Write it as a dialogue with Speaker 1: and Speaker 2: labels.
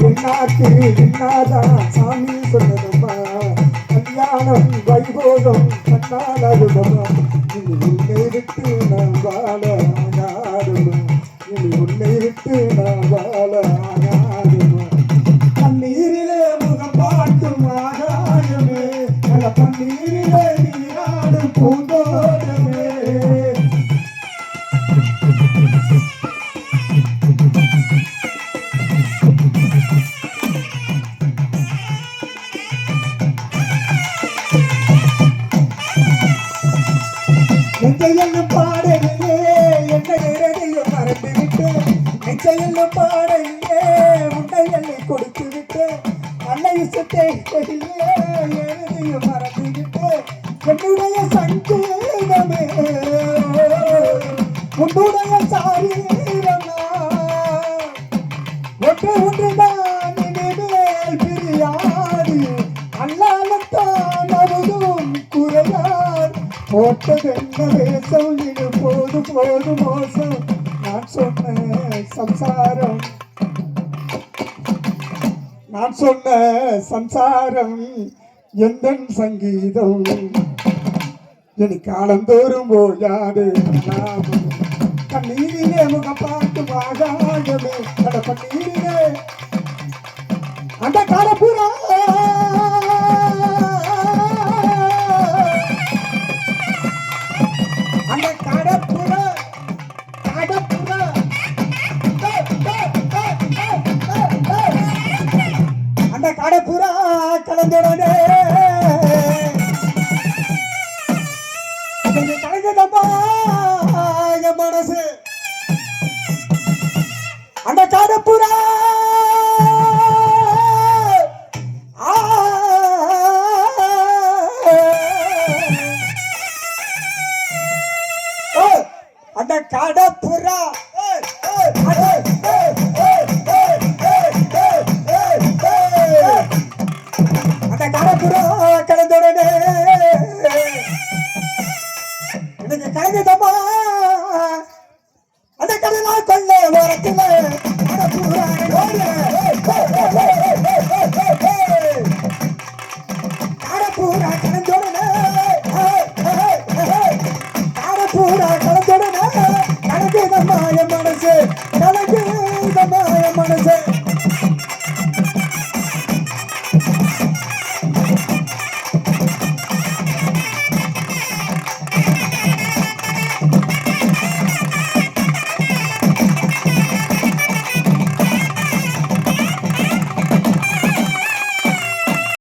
Speaker 1: என்னாக்கு என்னாதான் சாமி சொன்னதம்மா கல்யாணம் வைபோகம் கண்ணால் அருமம்மா இனி உன்னை விட்டு நான் வாழ ஆகாதுமா இனி உன்னை விட்டு நான் வாழ ஆகாதுமா பன்னீரிலே முகம் பார்க்கும் ஆகாயமே நல்ல பன்னீரிலே நீராடும் பூந்தோட்டமே நெஞ்சையெல்லாம் பாடையிலே என்னை இறதையும் மறந்து விட்டேன் நெஞ்சையெல்லாம் பாடையிலே உன்னை எல்லை கொடுத்து விட்டேன் அன்னை இசத்தை இறதையும் மறந்து விட்டேன் என்னுடைய சங்கீதமே உன்னுடைய சாரீரமா ஒன்றுதான் இனிமேல் பிரியாது அல்லாலத்தான் அவதும் குறையார் போட்டதென்ன வேஷம் இது போது போது மோசம் நான் சொன்ன சம்சாரம் எந்த சங்கீதம் இனி காலந்தோறும் போயாது நாமம் கண்ணீரிலே முகம் பார்த்து ஆகாயமே கட பன்னீரிலே அந்த காலப்புறா அந்த கடப்புறா அந்த கடப்புறா கலந்துடனே கலந்ததப்பா மனசு அந்த கடப்புறா